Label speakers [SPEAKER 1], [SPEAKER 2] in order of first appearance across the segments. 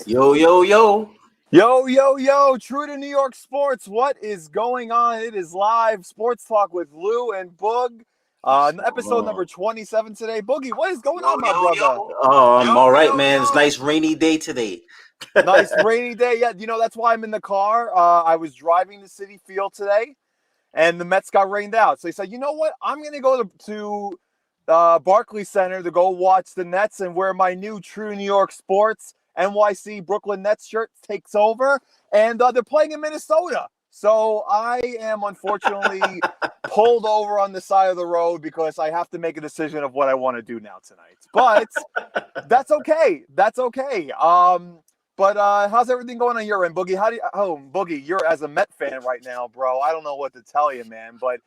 [SPEAKER 1] Yo, yo, yo.
[SPEAKER 2] Yo, true to New York sports. What is going on? It is live sports talk with Lou and Boog. Episode number 27 today. Boogie, what is going on, my brother?
[SPEAKER 1] Oh, I'm all right, man. It's a nice rainy day today.
[SPEAKER 2] Nice rainy day. Yeah, that's why I'm in the car. I was driving to Citi Field today, and the Mets got rained out. So he said, you know what? I'm going to go to Barclays Center to go watch the Nets and wear my new True New York Sports NYC Brooklyn Nets shirt takes over, and they're playing in Minnesota. So I am unfortunately pulled over on the side of the road because I have to make a decision of what I want to do now tonight. But that's okay. That's okay. But how's everything going on your end, Boogie? Boogie, you're as a Met fan right now, bro. I don't know what to tell you, man. But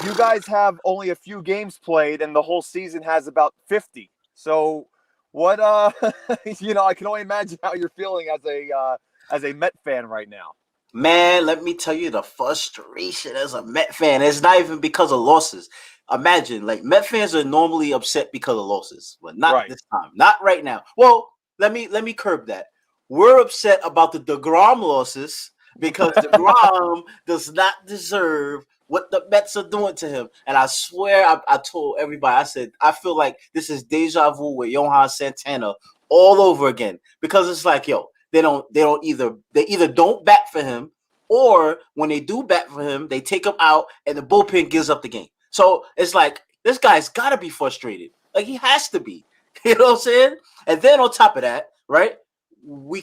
[SPEAKER 2] you guys have only a few games played, and the whole season has about 50. So what? I can only imagine how you're feeling as a Met fan right now.
[SPEAKER 1] Man, let me tell you the frustration as a Met fan. It's not even because of losses. Imagine, like, Met fans are normally upset because of losses, but not this time. Not right now. Well, let me curb that. We're upset about the DEGROM losses because DEGROM does not deserve what the Mets are doing to him. And I swear, I told everybody, I said, I feel like this is deja vu with Johan Santana all over again. Because it's like, yo, they either don't bat for him, or when they do bat for him, they take him out and the bullpen gives up the game. So it's like, this guy's got to be frustrated. Like, he has to be. You know what I'm saying? And then on top of that, right, we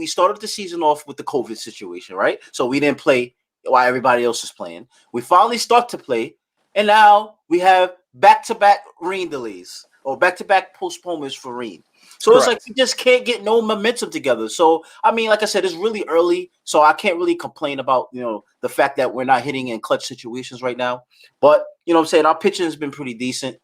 [SPEAKER 1] started the season off with the COVID situation, right? So we didn't play while everybody else is playing. We finally start to play, and now we have back-to-back rain delays or back-to-back postponements for rain. So Correct. It's like we just can't get no momentum together. So, I mean, like I said, it's really early, so I can't really complain about, the fact that we're not hitting in clutch situations right now. But, you know what I'm saying, our pitching has been pretty decent,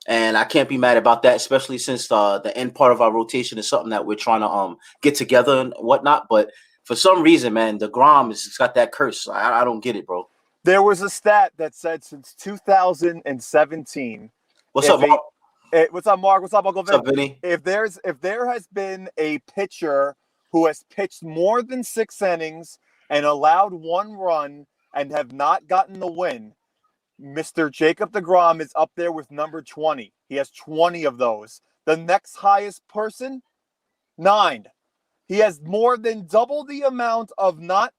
[SPEAKER 1] and I can't be mad about that, especially since the end part of our rotation is something that we're trying to get together and whatnot. But for some reason, man, DEGROM has got that curse. I don't get it, bro.
[SPEAKER 2] There was a stat that said since 2017.
[SPEAKER 1] What's up, Mark?
[SPEAKER 2] What's up, Mark? What's up, Uncle Vin?
[SPEAKER 1] What's up, Vinny?
[SPEAKER 2] If there has been a pitcher who has pitched more than 6 innings and allowed 1 run and have not gotten the win, Mr. Jacob DeGrom is up there with number 20. He has 20 of those. The next highest person, 9. He has more than double the amount of no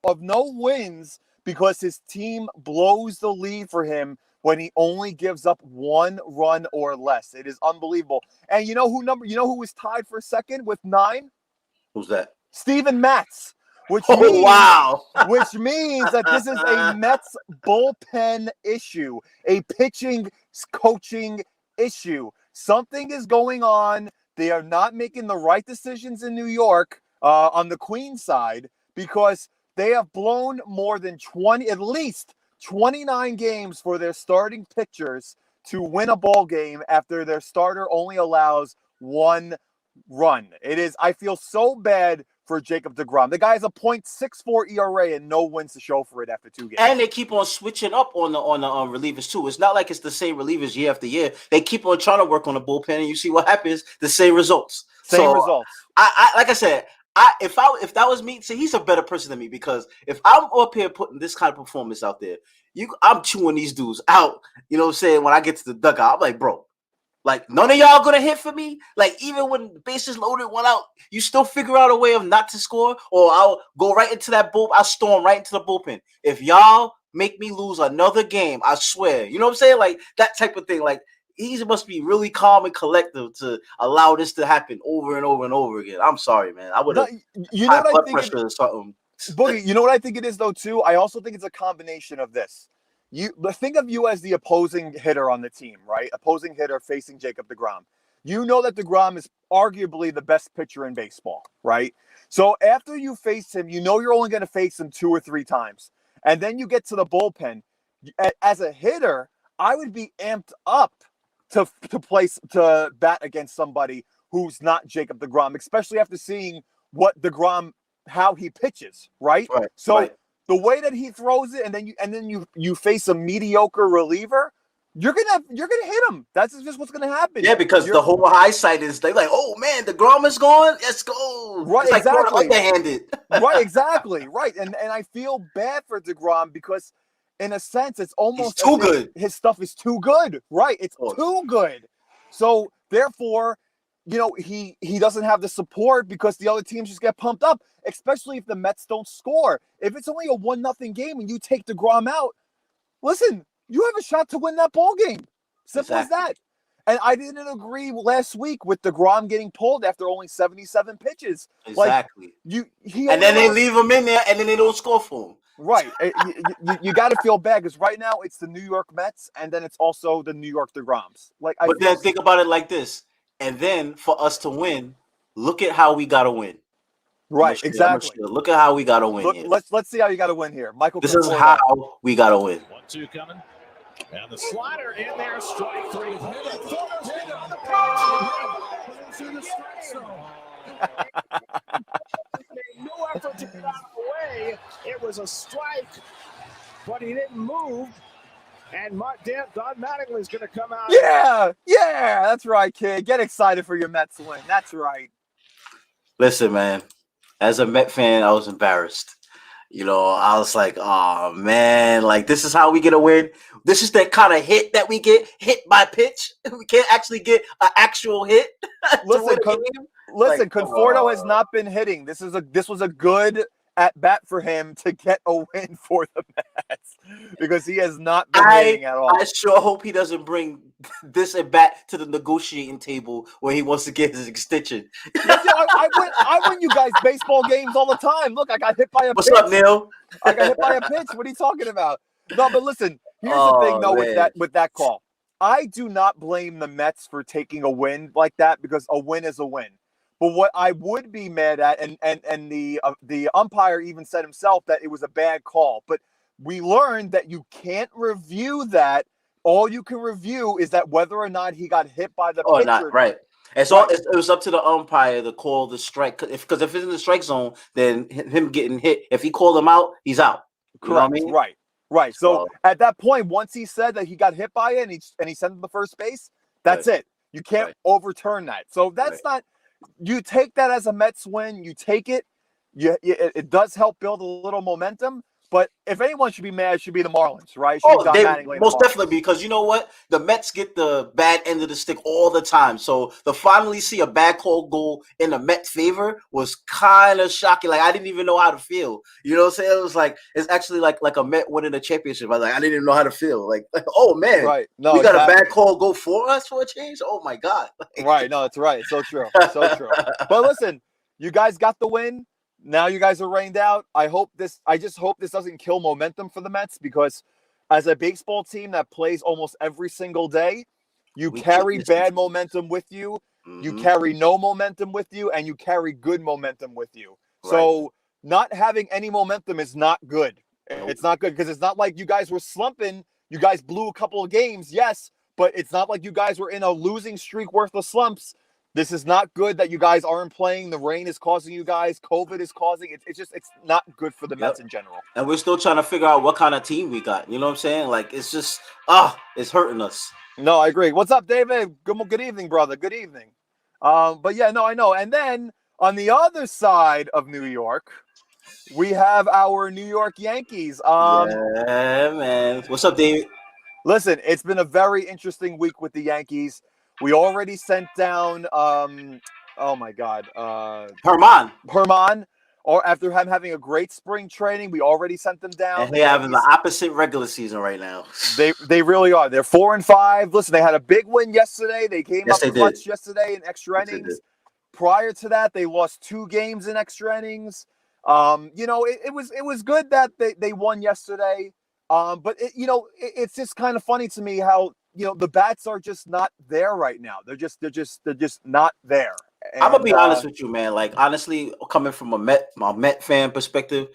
[SPEAKER 2] wins because his team blows the lead for him when he only gives up 1 run or less. It is unbelievable. And you know who was tied for second with 9?
[SPEAKER 1] Who's that?
[SPEAKER 2] Steven Matz. Which means that this is a Mets bullpen issue, a pitching coaching issue. Something is going on. They are not making the right decisions in New York on the Queen side, because they have blown more than at least 29 games for their starting pitchers to win a ball game after their starter only allows 1 run. I feel so bad for Jacob DeGrom. The guy has a .64 ERA and no wins to show for it after 2 games.
[SPEAKER 1] And they keep on switching up on the relievers too. It's not like it's the same relievers year after year. They keep on trying to work on the bullpen, and you see what happens. The same results.
[SPEAKER 2] Results.
[SPEAKER 1] I like I said, if that was me, see, he's a better person than me, because if I'm up here putting this kind of performance out there, I'm chewing these dudes out. You know what I'm saying? When I get to the dugout, I'm like, bro, like, none of y'all gonna hit for me? Like, even when the bases loaded, 1 out, you still figure out a way of not to score? Or I'll go right into that I'll storm right into the bullpen. If y'all make me lose another game, I swear. You know what I'm saying? Like, that type of thing. Like, he must be really calm and collective to allow this to happen over and over and over again. I'm sorry, man. I would have high blood pressure or something.
[SPEAKER 2] Boogie, you know what I think it is, though, too? I also think it's a combination of this. Think of you as the opposing hitter on the team, right? Opposing hitter facing Jacob DeGrom. You know that DeGrom is arguably the best pitcher in baseball, right? So after you face him, you know you're only going to face him 2 or 3 times. And then you get to the bullpen. As a hitter, I would be amped up to bat against somebody who's not Jacob DeGrom, especially after seeing how he pitches, right? So the way that he throws it, and then you face a mediocre reliever, you're gonna hit him. That's just what's gonna happen.
[SPEAKER 1] Yeah, because the whole hindsight is they like, oh man, DeGrom is gone. Let's go.
[SPEAKER 2] Right,
[SPEAKER 1] it's
[SPEAKER 2] exactly.
[SPEAKER 1] Like underhanded.
[SPEAKER 2] Right, exactly. Right, and I feel bad for DeGrom because, in a sense, it's almost
[SPEAKER 1] too good.
[SPEAKER 2] His stuff is too good. Right, it's too good. So therefore, he doesn't have the support because the other teams just get pumped up, especially if the Mets don't score. If it's only a 1-0 game and you take DeGrom out, listen, you have a shot to win that ball game. Simple as that. And I didn't agree last week with DeGrom getting pulled after only 77 pitches.
[SPEAKER 1] Exactly.
[SPEAKER 2] Like,
[SPEAKER 1] and then they leave him in there, and then they don't score for him.
[SPEAKER 2] Right. You got to feel bad because right now it's the New York Mets, and then it's also the New York DeGroms.
[SPEAKER 1] But then think about it like this. And then for us to win, look at how we got to win.
[SPEAKER 2] Right, exactly.
[SPEAKER 1] Look at how we got to win. Here.
[SPEAKER 2] Let's see how you got to win here, Michael.
[SPEAKER 1] This is how we got to win.
[SPEAKER 3] 1-2 coming, and the slider in there, strike three. No effort to get out of the way. It was a strike, but he didn't move. And Don Mattingly is going to come out.
[SPEAKER 2] Yeah, that's right, kid. Get excited for your Mets win. That's right.
[SPEAKER 1] Listen, man. As a Met fan, I was embarrassed. I was like, oh, man, like, this is how we get a win. This is that kind of hit that we get, hit by pitch. We can't actually get an actual hit.
[SPEAKER 2] Listen, Conforto has not been hitting. This was a good at bat for him to get a win for the Mets because he has not been hitting at all.
[SPEAKER 1] I sure hope he doesn't bring this at bat to the negotiating table where he wants to get his extension.
[SPEAKER 2] I win you guys baseball games all the time. Look, I got hit by a pitch.
[SPEAKER 1] What's up, Neil?
[SPEAKER 2] I got hit by a pitch. What are you talking about? No, but listen, here's the thing though with that call. I do not blame the Mets for taking a win like that because a win is a win. But what I would be mad at, and the umpire even said himself that it was a bad call. But we learned that you can't review that. All you can review is that whether or not he got hit by the pitcher.
[SPEAKER 1] Not right. It was up to the umpire to call the strike. Because if it's in the strike zone, then him getting hit. If he called him out, he's out.
[SPEAKER 2] Correct. You know what I mean? Right. So at that point, once he said that he got hit by it and he sent him to first base, that's it. You can't overturn that. So that's not. You take that as a Mets win. You take it. It does help build a little momentum. But if anyone should be mad, it should be the Marlins, right?
[SPEAKER 1] Most definitely, because you know what? The Mets get the bad end of the stick all the time. So to finally see a bad call go in the Mets' favor was kind of shocking. Like, I didn't even know how to feel. You know what I'm saying? It was like, it's actually like a Met winning a championship. I didn't even know how to feel. Like oh, man.
[SPEAKER 2] Right. No,
[SPEAKER 1] we got a bad call go for us for a change? Oh, my God.
[SPEAKER 2] Right. No, that's right. So true. So true. But listen, you guys got the win. Now you guys are rained out. I just hope this doesn't kill momentum for the Mets because as a baseball team that plays almost every single day, you carry bad momentum with you, you carry no momentum with you, and you carry good momentum with you. Right. So not having any momentum is not good. Nope. It's not good because it's not like you guys were slumping. You guys blew a couple of games, yes, but it's not like you guys were in a losing streak worth of slumps. This is not good that you guys aren't playing. The rain is causing you guys. COVID is causing it. It's not good for the Mets in general.
[SPEAKER 1] And we're still trying to figure out what kind of team we got. You know what I'm saying? Like, it's just, it's hurting us.
[SPEAKER 2] No, I agree. What's up, David? Good evening, brother. Good evening. But yeah, no, I know. And then on the other side of New York, we have our New York Yankees.
[SPEAKER 1] Yeah, man. What's up, David?
[SPEAKER 2] Listen, it's been a very interesting week with the Yankees. We already sent down, Herman, or after him having a great spring training, we already sent them down.
[SPEAKER 1] And they're having the opposite regular season right now.
[SPEAKER 2] They really are. They're 4-5. Listen, they had a big win yesterday. They came up clutch yesterday in extra innings. Prior to that, they lost 2 games in extra innings. It was good that they won yesterday. But it's just kind of funny to me how the bats are just not there right now. They're just not there. And
[SPEAKER 1] I'm gonna be honest with you, man. Like, honestly, coming from a Met fan perspective,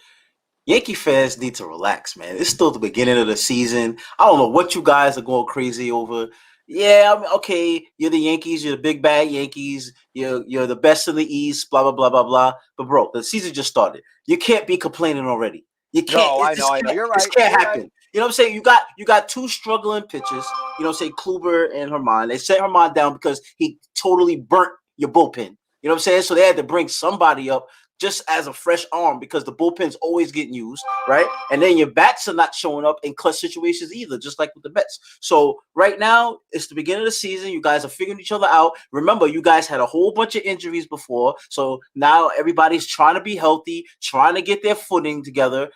[SPEAKER 1] Yankee fans need to relax, man. It's still the beginning of the season. I don't know what you guys are going crazy over. Yeah, okay, you're the Yankees. You're the big bad Yankees. You're the best in the East. Blah blah blah blah blah. But bro, the season just started. You can't be complaining already. You can't.
[SPEAKER 2] No, I know. You're right.
[SPEAKER 1] This can't happen. You know what I'm saying? You got two struggling pitchers. You know what I'm saying? Kluber and Herman. They sent Herman down because he totally burnt your bullpen. You know what I'm saying? So they had to bring somebody up just as a fresh arm because the bullpen's always getting used, right? And then your bats are not showing up in clutch situations either, just like with the Mets. So right now, it's the beginning of the season. You guys are figuring each other out. Remember, you guys had a whole bunch of injuries before. So now everybody's trying to be healthy, trying to get their footing together,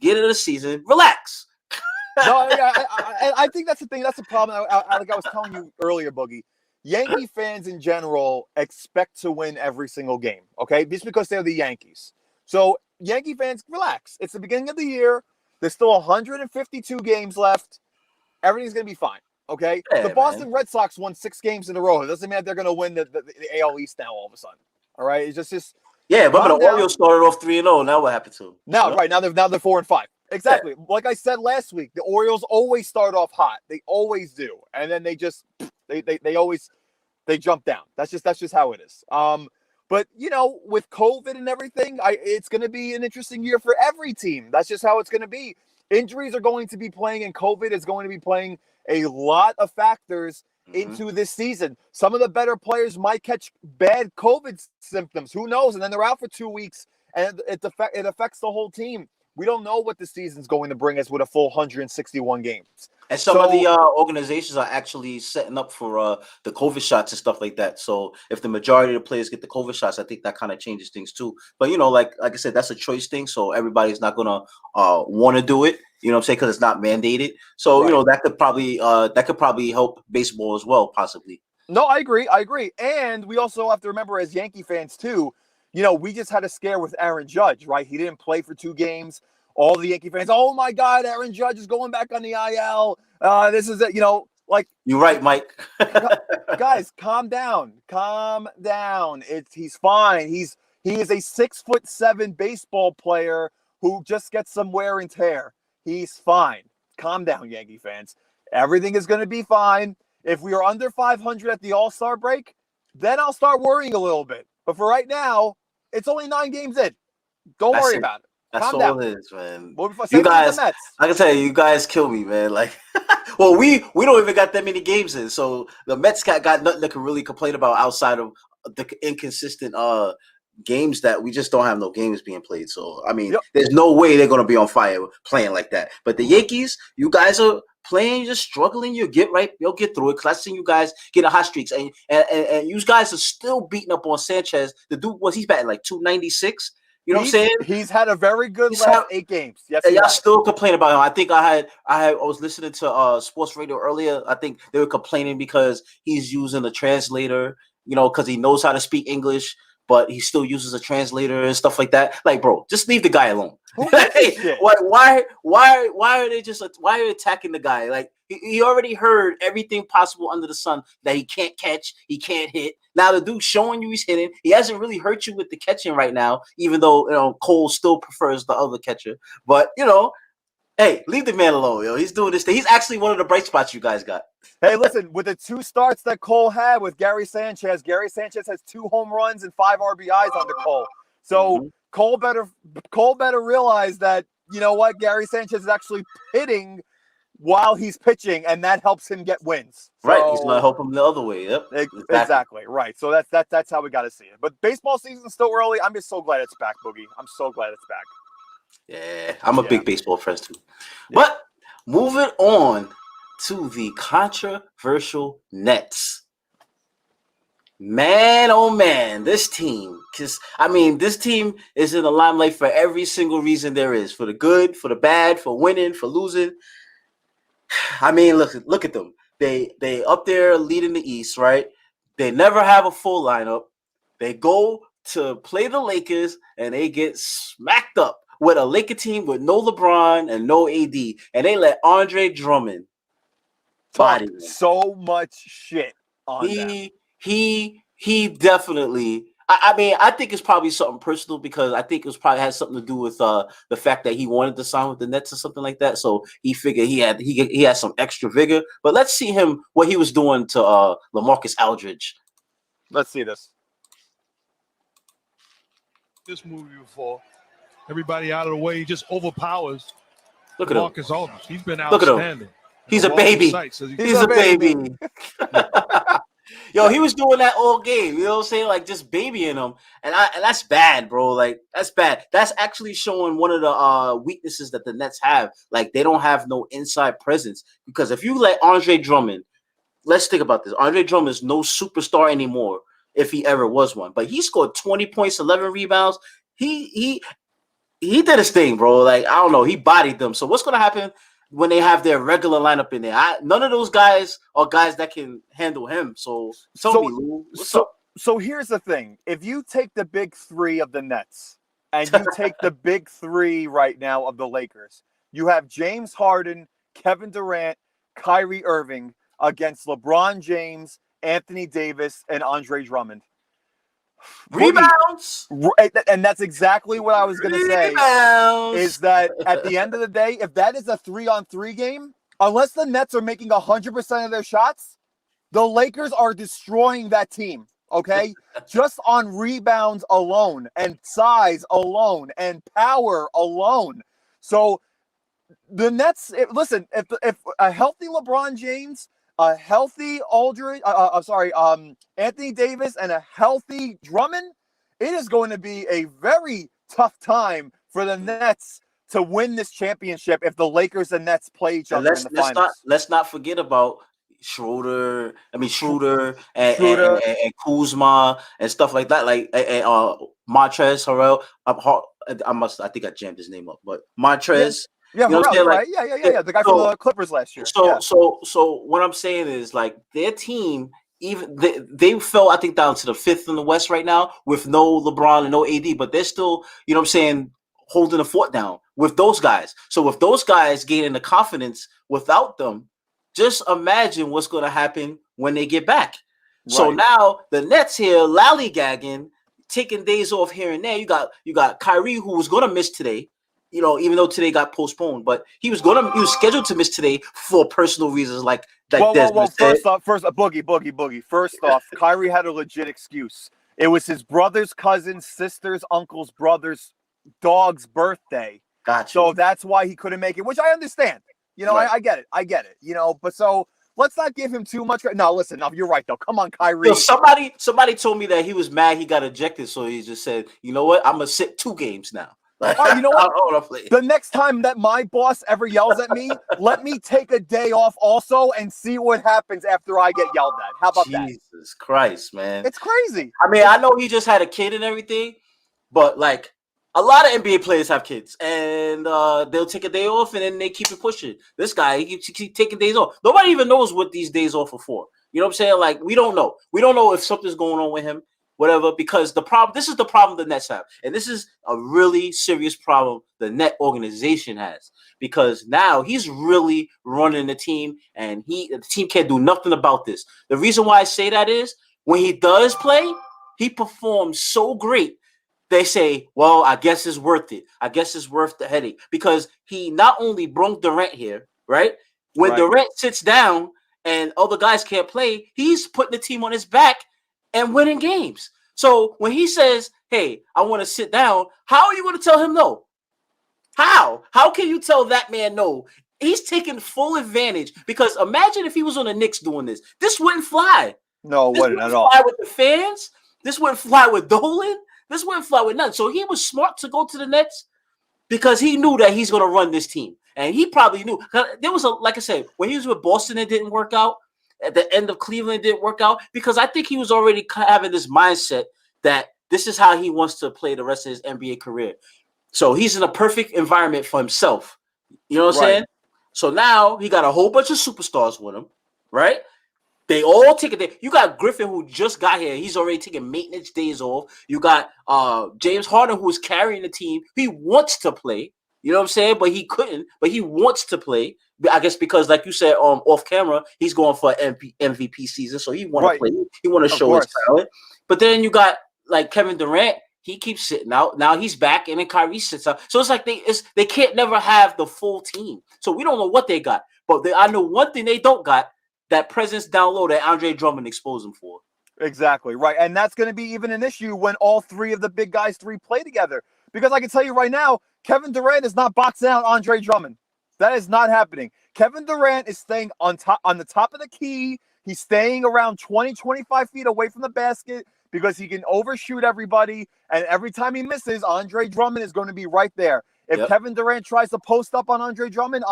[SPEAKER 1] get into the season. Relax.
[SPEAKER 2] No, yeah, I think that's the thing. That's the problem. Like I was telling you earlier, Boogie. Yankee fans in general expect to win every single game, okay? Just because they're the Yankees. So Yankee fans, relax. It's the beginning of the year. There's still 152 games left. Everything's going to be fine, okay?
[SPEAKER 1] Yeah,
[SPEAKER 2] the Boston Red Sox won 6 games in a row. It doesn't mean that they're going to win the AL East now all of a sudden, all right? It's just
[SPEAKER 1] yeah, remember the Orioles started off 3-0. Now what happened to them?
[SPEAKER 2] Now, right, now they're 4-5. Exactly. Yeah. Like I said last week, the Orioles always start off hot. They always do. And then they just they jump down. That's just how it is. But you know, with COVID and everything, it's going to be an interesting year for every team. That's just how it's going to be. Injuries are going to be playing, and COVID is going to be playing a lot of factors into this season. Some of the better players might catch bad COVID symptoms. Who knows? And then they're out for 2 weeks, and it affects the whole team. We don't know what the season's going to bring us with a full 161 games.
[SPEAKER 1] And some of the organizations are actually setting up for the COVID shots and stuff like that. So if the majority of the players get the COVID shots, I think that kind of changes things too. But, you know, like I said, that's a choice thing. So everybody's not going to want to do it, you know what I'm saying, because it's not mandated. So, you know, that could probably help baseball as well, possibly.
[SPEAKER 2] No, I agree. And we also have to remember as Yankee fans too, you know, we just had a scare with Aaron Judge, right? He didn't play for 2 games. All the Yankee fans, oh my God, Aaron Judge is going back on the IL. This is it, you know, like
[SPEAKER 1] you're right, Mike.
[SPEAKER 2] Guys, calm down. He's fine. He is a 6'7" baseball player who just gets some wear and tear. He's fine. Calm down, Yankee fans. Everything is going to be fine. If we are under 500 at the All-Star break, then I'll start worrying a little bit. But for right now, it's only 9 games in. Don't worry about it.
[SPEAKER 1] That's
[SPEAKER 2] all
[SPEAKER 1] down. It is, man.
[SPEAKER 2] You guys,
[SPEAKER 1] I can tell you guys kill me, man. Like, well, we don't even got that many games in, so the Mets got nothing to really complain about outside of the inconsistent games that we just don't have no games being played. So, I mean, there's no way they're going to be on fire playing like that. But the Yankees, you guys are playing, you're struggling, you'll get through it. Because I've seen you guys get a hot streaks, and you guys are still beating up on Sanchez. The dude, he's batting like 296. You know what I'm saying?
[SPEAKER 2] He's had a very good last 8 games. Yes,
[SPEAKER 1] y'all still complain about him. I think I was listening to sports radio earlier. I think they were complaining because he's using a translator, you know, because he knows how to speak English, but he still uses a translator and stuff like that. Like, bro, just leave the guy alone. Hey, why are they attacking the guy? Like, he already heard everything possible under the sun that he can't catch, he can't hit. Now the dude's showing you he's hitting. He hasn't really hurt you with the catching right now, even though, you know, Cole still prefers the other catcher. But, you know, hey, leave the man alone, yo. He's doing this thing. He's actually one of the bright spots you guys got.
[SPEAKER 2] Hey, listen, with the 2 starts that Cole had with Gary Sanchez has 2 home runs and 5 RBIs under Cole. So Cole better realize that, you know what, Gary Sanchez is actually hitting while he's pitching, and that helps him get wins. So,
[SPEAKER 1] right, he's gonna help him the other way. Yep,
[SPEAKER 2] exactly. Right. So that's how we got to see it. But baseball season's still early. I'm just so glad it's back, Boogie. I'm so glad it's back.
[SPEAKER 1] Yeah, I'm a big baseball fan too. Yeah. But moving on to the controversial Nets. Man, oh man, this team. Because, I mean, this team is in the limelight for every single reason there is. For the good, for the bad, for winning, for losing. I mean, look at them. They up there leading the East, right? They never have a full lineup. They go to play the Lakers, and they get smacked up with a Laker team with no LeBron and no AD. And they let Andre Drummond body them.
[SPEAKER 2] So much shit on them.
[SPEAKER 1] He definitely. I mean, I think it's probably something personal because I think it probably has something to do with the fact that he wanted to sign with the Nets or something like that. So he figured he had some extra vigor. But let's see what he was doing to LaMarcus Aldridge.
[SPEAKER 2] Let's see this.
[SPEAKER 4] This movie before everybody out of the way, he just overpowers
[SPEAKER 1] Look at him.
[SPEAKER 3] Marcus Aldridge. He's been
[SPEAKER 1] Look at him.
[SPEAKER 3] outstanding.
[SPEAKER 1] He's a baby. He's a baby. Yo, he was doing that all game. You know what I'm saying? Like just babying him, and that's bad, bro. Like that's bad. That's actually showing one of the weaknesses that the Nets have. Like they don't have no inside presence. Because if you let Andre Drummond, let's think about this. Andre Drummond is no superstar anymore, if he ever was one. But he scored 20 points, 11 rebounds. He did his thing, bro. Like I don't know, he bodied them. So what's gonna happen when they have their regular lineup in there? None of those guys are guys that can handle him. So tell me, Lou, what's up?
[SPEAKER 2] So here's the thing. If you take the big three of the Nets and you take the big three right now of the Lakers, you have James Harden, Kevin Durant, Kyrie Irving against LeBron James, Anthony Davis, and Andre Drummond.
[SPEAKER 1] Rebounds.
[SPEAKER 2] And that's exactly what I was going to say, is that at the end of the day, if that is a 3-on-3 game, unless the Nets are making 100% of their shots, the Lakers are destroying that team, okay? Just on rebounds alone and size alone and power alone. So the Nets, listen, if a healthy LeBron James, a healthy Anthony Davis, and a healthy Drummond, it is going to be a very tough time for the Nets to win this championship if the Lakers and Nets play each other in the finals.
[SPEAKER 1] Let's not forget about Schroeder and Kuzma and stuff like that, like Montrezl Harrell. I think I jammed his name up, but Montrezl.
[SPEAKER 2] Yeah, you know Harrell, right? Yeah. The guy from the Clippers last year.
[SPEAKER 1] So what I'm saying is, like, their team, even they fell, I think, down to the 5th in the West right now with no LeBron and no AD, but they're still, you know what I'm saying, holding the fort down with those guys. So with those guys gaining the confidence without them, just imagine what's going to happen when they get back. Right. So now the Nets here lollygagging, taking days off here and there. You got Kyrie, who was going to miss today. You know, even though today got postponed, but he was scheduled to miss today for personal reasons, like
[SPEAKER 2] Well, first off, Boogie. First off, Kyrie had a legit excuse. It was his brother's cousin's sister's uncle's brother's dog's birthday.
[SPEAKER 1] Gotcha.
[SPEAKER 2] So that's why he couldn't make it, which I understand. You know, right. I get it. You know, but so let's not give him too much. No, listen, no, you're right though. Come on, Kyrie.
[SPEAKER 1] Yo, somebody told me that he was mad he got ejected, so he just said, you know what, I'm gonna sit 2 games now.
[SPEAKER 2] You know what? The next time that my boss ever yells at me, let me take a day off also and see what happens after I get yelled at. How about that?
[SPEAKER 1] Jesus Christ, man.
[SPEAKER 2] It's crazy.
[SPEAKER 1] I mean, I know he just had a kid and everything, but like a lot of NBA players have kids and they'll take a day off and then they keep it pushing. This guy, he keeps taking days off. Nobody even knows what these days off are for. You know what I'm saying? Like, we don't know. We don't know if something's going on with him. Whatever, because this is the problem the Nets have. And this is a really serious problem the Net organization has. Because now he's really running the team and the team can't do nothing about this. The reason why I say that is when he does play, he performs so great. They say, well, I guess it's worth it. I guess it's worth the headache. Because he not only brought Durant here, right? When Durant sits down and other guys can't play, he's putting the team on his back and winning games. So when he says, hey, I want to sit down, how are you going to tell him no? How can you tell that man no? He's taking full advantage, because imagine if he was on the Knicks doing this. This wouldn't fly.
[SPEAKER 2] No, it wouldn't at all.
[SPEAKER 1] Fly with the fans. This wouldn't fly with Dolan. This wouldn't fly with nothing. So he was smart to go to the Nets because he knew that he's going to run this team. And he probably knew. There was like I said, when he was with Boston, it didn't work out. At the end of Cleveland, didn't work out, because I think he was already having this mindset that this is how he wants to play the rest of his NBA career. So he's in a perfect environment for himself. You know what I'm saying? So now he got a whole bunch of superstars with him, right? They all take a day. You got Griffin, who just got here. He's already taking maintenance days off. You got James Harden, who is carrying the team. He wants to play. You know what I'm saying? But he couldn't. But he wants to play. I guess because, like you said, off camera, he's going for an MVP season, so he want to play. He want to show his talent. But then you got like Kevin Durant. He keeps sitting out. Now he's back, and then Kyrie sits out. So it's like they can't never have the full team. So we don't know what they got. But I know one thing they don't got: that presence down low that Andre Drummond exposed them for.
[SPEAKER 2] Exactly right, and that's going to be even an issue when all 3 of the big guys play together. Because I can tell you right now, Kevin Durant is not boxing out Andre Drummond. That is not happening. Kevin Durant is staying on the top of the key. He's staying around 20, 25 feet away from the basket because he can overshoot everybody. And every time he misses, Andre Drummond is going to be right there. If Kevin Durant tries to post up on Andre Drummond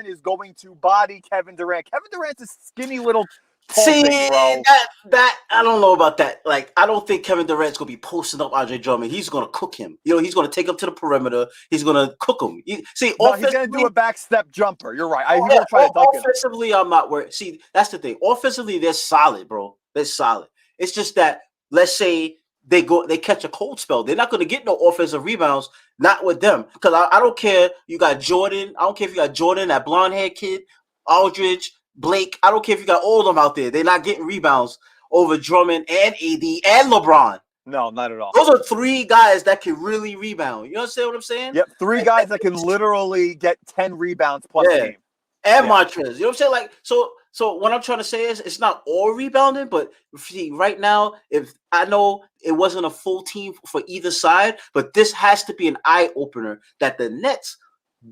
[SPEAKER 2] is going to body Kevin Durant. Kevin Durant's a skinny little tall thing, bro.
[SPEAKER 1] That I don't know about that. Like, I don't think Kevin Durant's gonna be posting up Andre Drummond. He's gonna cook him. He's gonna take him to the perimeter. He's gonna cook him.
[SPEAKER 2] He's gonna do a back step jumper. You're right. He won't try to dunk it.
[SPEAKER 1] Offensively, I'm not worried. See, that's the thing. Offensively, they're solid, bro. They're solid. It's just that, let's say they catch a cold spell. They're not gonna get no offensive rebounds. Not with them. Because I don't care. You got Jordan. I don't care if you got Jordan, that blonde haired kid, Aldridge, Blake. I don't care if you got all of them out there. They're not getting rebounds over Drummond and AD and LeBron.
[SPEAKER 2] No, not at all.
[SPEAKER 1] Those are three guys that can really rebound. You understand what I'm saying?
[SPEAKER 2] Yep, three guys that can literally get 10 rebounds plus a game.
[SPEAKER 1] And Montrez. You know what I'm saying? Like, so what I'm trying to say is it's not all rebounding, but see, right now, if I know it wasn't a full team for either side, but this has to be an eye-opener that the Nets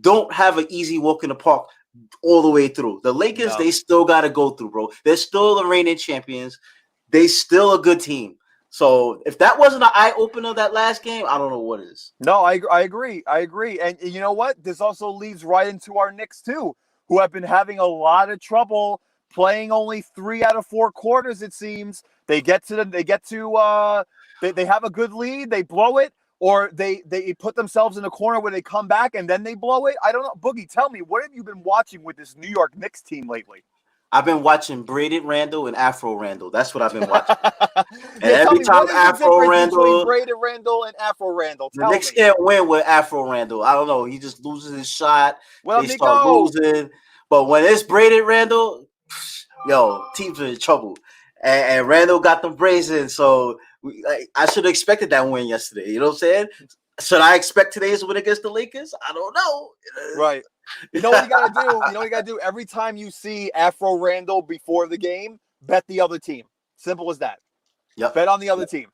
[SPEAKER 1] don't have an easy walk in the park all the way through. The Lakers, they still got to go through, bro. They're still the reigning champions. They still a good team. So if that wasn't an eye-opener that last game, I don't know what is.
[SPEAKER 2] No, I agree. And you know what? This also leads right into our Knicks, too, who have been having a lot of trouble playing only 3 out of 4 quarters, it seems. They have a good lead, they blow it, or they put themselves in a corner where they come back and then they blow it. I don't know. Boogie, tell me, what have you been watching with this New York Knicks team lately?
[SPEAKER 1] I've been watching Braided Randall and Afro Randall. That's what I've been watching. And every time Afro Randall,
[SPEAKER 2] Braided Randall and Afro Randall,
[SPEAKER 1] the Knicks can't win with Afro Randall. I don't know. He just loses his shot. They start losing. But when it's Braided Randall, teams are in trouble. And Randall got them brazen. So I should have expected that win yesterday. You know what I'm saying? Should I expect today's win against the Lakers? I don't know.
[SPEAKER 2] Right. You know what you got to do? You know what you got to do? Every time you see Afro Randall before the game, bet the other team. Simple as that.
[SPEAKER 1] Yep.
[SPEAKER 2] Bet on the other team.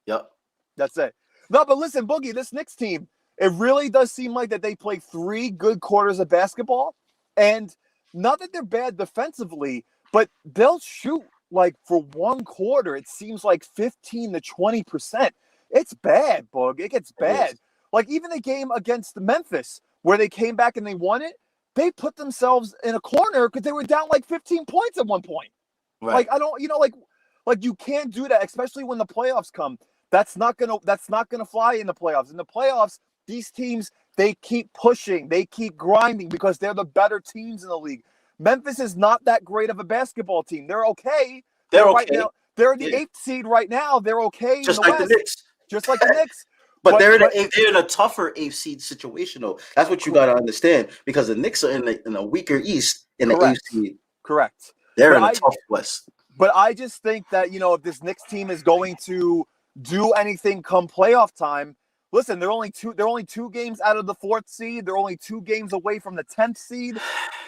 [SPEAKER 1] Yep.
[SPEAKER 2] That's it. No, but listen, Boogie, this Knicks team, it really does seem like that they play 3 good quarters of basketball. And not that they're bad defensively, but they'll shoot like for 1 quarter, it seems like 15 to 20%. It's bad, Boog. It gets bad. Like even the game against Memphis, where they came back and they won it, they put themselves in a corner because they were down like 15 points at one point. Right. Like I don't, like you can't do that, especially when the playoffs come. That's not gonna fly in the playoffs. In the playoffs, these teams, they keep pushing, they keep grinding because they're the better teams in the league. Memphis is not that great of a basketball team. They're okay.
[SPEAKER 1] They're okay.
[SPEAKER 2] Right now, they're the 8th seed right now. They're okay.
[SPEAKER 1] Just like the Knicks.
[SPEAKER 2] Just like the Knicks.
[SPEAKER 1] But they're in a tougher 8th seed situation, though. That's what you got to understand, because the Knicks are in a weaker East in the 8th seed.
[SPEAKER 2] Correct.
[SPEAKER 1] They're in a tough West.
[SPEAKER 2] But I just think that, if this Knicks team is going to do anything come playoff time, listen, they're only 2 games out of the 4th seed. They're only 2 games away from the 10th seed.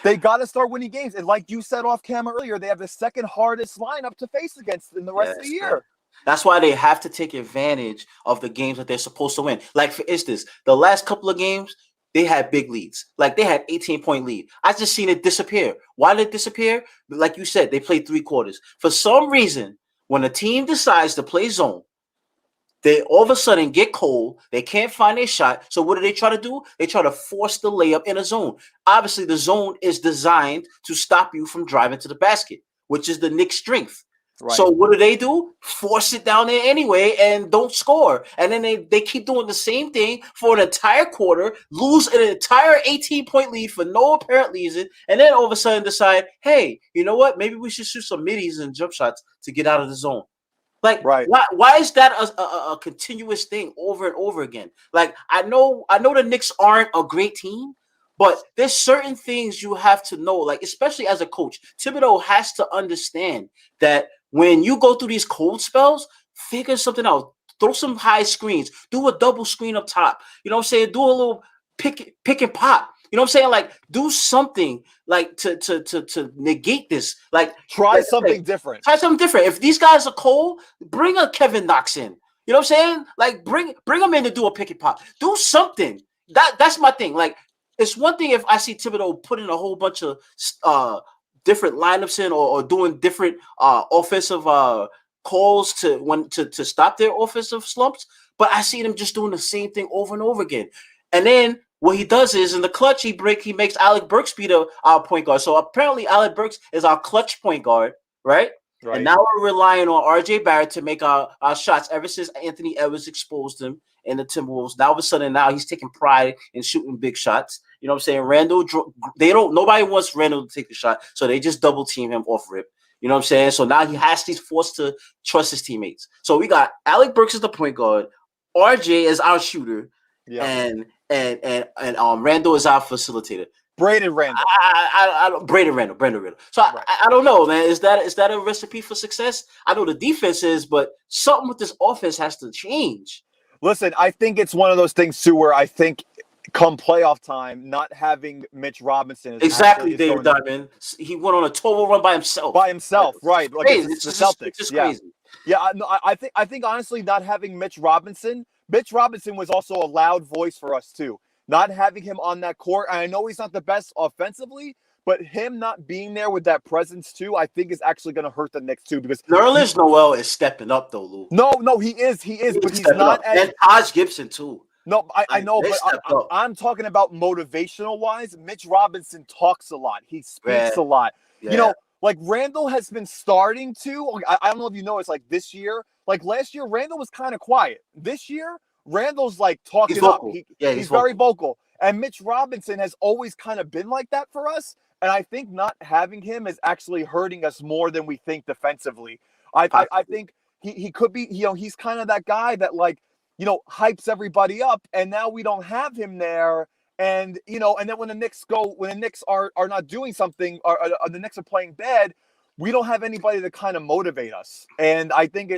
[SPEAKER 2] They got to start winning games. And like you said off camera earlier, they have the second hardest lineup to face against in the rest of the year.
[SPEAKER 1] Man. That's why they have to take advantage of the games that they're supposed to win. Like, for instance, the last couple of games, they had big leads. Like, they had 18-point lead. I just seen it disappear. Why did it disappear? Like you said, they played 3 quarters. For some reason, when a team decides to play zone, they all of a sudden get cold. They can't find their shot. So what do they try to do? They try to force the layup in a zone. Obviously, the zone is designed to stop you from driving to the basket, which is the Knicks' strength. Right. So what do? Force it down there anyway and don't score. And then they keep doing the same thing for an entire quarter, lose an entire 18-point lead for no apparent reason, and then all of a sudden decide, hey, you know what? Maybe we should shoot some middies and jump shots to get out of the zone. Like, why is that a continuous thing over and over again? Like, I know the Knicks aren't a great team, but there's certain things you have to know, like, especially as a coach. Thibodeau has to understand that when you go through these cold spells, figure something out. Throw some high screens. Do a double screen up top. You know what I'm saying? Do a little pick and pop. You know what I'm saying? Like, do something like to negate this. Like,
[SPEAKER 2] try something different.
[SPEAKER 1] Try something different. If these guys are cold, bring a Kevin Knox in. You know what I'm saying? Like, bring them in to do a pick and pop. Do something. That's my thing. Like, it's one thing if I see Thibodeau putting a whole bunch of different lineups in or doing different offensive calls to stop their offensive slumps, but I see them just doing the same thing over and over again. And then what he does is in the clutch, he makes Alec Burks be our point guard. So apparently Alec Burks is our clutch point guard, right? And now we're relying on RJ Barrett to make our shots ever since Anthony Edwards exposed him in the Timberwolves. Now all of a sudden he's taking pride in shooting big shots. You know what I'm saying? Randall, nobody wants Randall to take the shot, so they just double team him off rip. You know what I'm saying? So now he's forced to trust his teammates. So we got Alec Burks as the point guard, RJ is our shooter, and Randall is our facilitator.
[SPEAKER 2] Brandon Randall.
[SPEAKER 1] Brandon Randall. So I don't know, man. Is that a recipe for success? I know the defense is, but something with this offense has to change.
[SPEAKER 2] Listen, I think it's one of those things too where I think come playoff time, not having Mitch Robinson is
[SPEAKER 1] exactly David Diamond. He went on a total run by himself.
[SPEAKER 2] Right? Like
[SPEAKER 1] it's the Celtics. It's just crazy.
[SPEAKER 2] Yeah, I think honestly, not having Mitch Robinson was also a loud voice for us too. Not having him on that court, and I know he's not the best offensively, but him not being there with that presence too, I think is actually going to hurt the Knicks too. Because
[SPEAKER 1] Nerlens Noel is stepping up though, Lou.
[SPEAKER 2] No, he is, but he's not.
[SPEAKER 1] And Taj Gibson too.
[SPEAKER 2] No, I know, but I'm talking about motivational wise. Mitch Robinson talks a lot. He speaks a lot. Yeah. You know, like Randall has been starting to. I don't know if you know, it's like this year. Like last year, Randall was kind of quiet. This year, Randall's like talking up. He's very vocal. And Mitch Robinson has always kind of been like that for us. And I think not having him is actually hurting us more than we think defensively. I think he could be, he's kind of that guy that hypes everybody up. And now we don't have him there. And, and then when the Knicks are not doing something or the Knicks are playing bad, we don't have anybody to kind of motivate us. And I think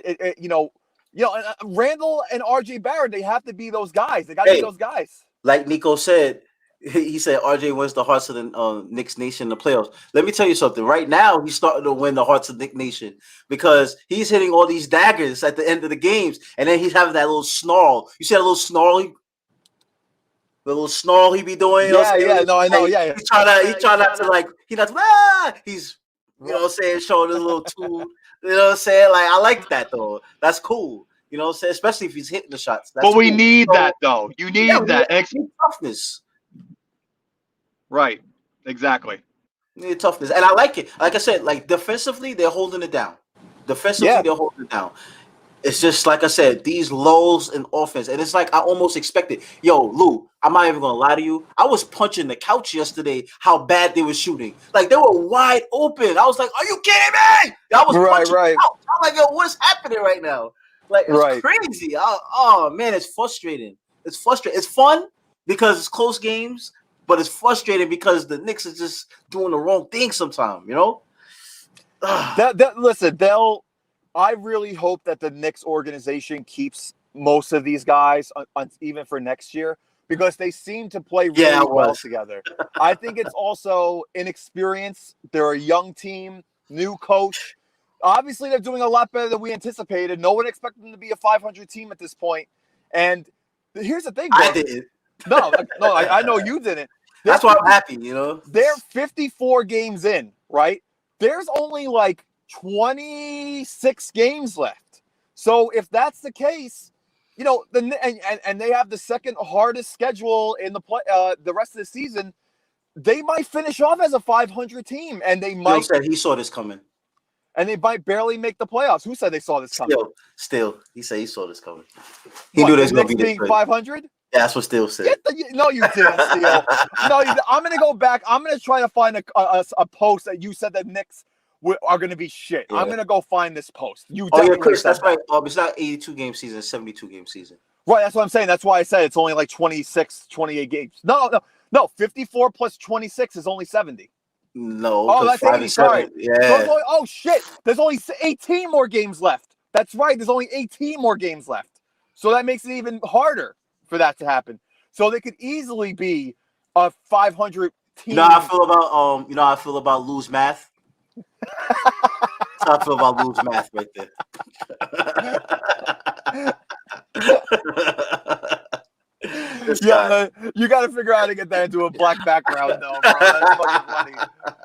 [SPEAKER 2] Randall and RJ Barrett, they have to be those guys. They got to be those guys.
[SPEAKER 1] Like Nico said, he said RJ wins the hearts of the Knicks Nation in the playoffs. Let me tell you something. Right now, he's starting to win the hearts of Knicks Nation because he's hitting all these daggers at the end of the games, and then he's having that little snarl. You see that little snarl? The little snarl he be doing.
[SPEAKER 2] No, I know. Yeah.
[SPEAKER 1] He's trying not to he's you know what I'm saying, showing his little tool. You know what I'm saying? Like I like that though. That's cool. You know what I'm saying? Especially if he's hitting the shots.
[SPEAKER 4] But we need that though. You need that extra
[SPEAKER 1] toughness.
[SPEAKER 4] Right. Exactly.
[SPEAKER 1] You need toughness. And I like it. Like I said, like defensively, they're holding it down. They're holding it down. It's just like I said, these lulls in offense. And it's like I almost expected. Yo, Lou, I'm not even gonna lie to you. I was punching the couch yesterday how bad they were shooting. Like they were wide open. I was like, are you kidding me? I was punching the couch. I'm like, yo, what's happening right now? Like it's crazy. Oh man, it's frustrating. It's frustrating. It's fun because it's close games, but it's frustrating because the Knicks are just doing the wrong thing sometimes,
[SPEAKER 2] Listen, I really hope that the Knicks organization keeps most of these guys even for next year because they seem to play really well together. I think it's also inexperience. They're a young team, new coach. Obviously, they're doing a lot better than we anticipated. No one expected them to be a 500 team at this point. And here's the thing, bro.
[SPEAKER 1] I didn't.
[SPEAKER 2] No, I know you didn't.
[SPEAKER 1] That's why I'm happy,
[SPEAKER 2] They're 54 games in, right? There's only 26 games left. So if that's the case, and they have the second hardest schedule in the rest of the season, they might finish off as a 500 team, and they might.
[SPEAKER 1] Said he saw this coming,
[SPEAKER 2] and they might barely make the playoffs. Who said they saw this coming?
[SPEAKER 1] Still, he said he saw this coming. He knew this was going to be
[SPEAKER 2] 500.
[SPEAKER 1] Yeah, that's what Steele said.
[SPEAKER 2] No, you didn't, Steele. No, I'm going to go back. I'm going to try to find a post that you said that Knicks are going to be shit. Yeah. I'm going to go find this post.
[SPEAKER 1] Chris, that's right. It's not 82-game season, it's 72-game season.
[SPEAKER 2] Right, that's what I'm saying. That's why I said it's only 26, 28 games. No. 54 plus 26 is only 70.
[SPEAKER 1] No.
[SPEAKER 2] Oh, that's 80. Sorry.
[SPEAKER 1] Yeah.
[SPEAKER 2] Oh, shit. There's only 18 more games left. That's right. There's only 18 more games left. So that makes it even harder for that to happen. So they could easily be a 500 team.
[SPEAKER 1] You know how I feel about Lou's math? That's how I feel about Lou's math right there. this guy.
[SPEAKER 2] You got to figure out how to get that into a black background, though, bro. That's fucking funny.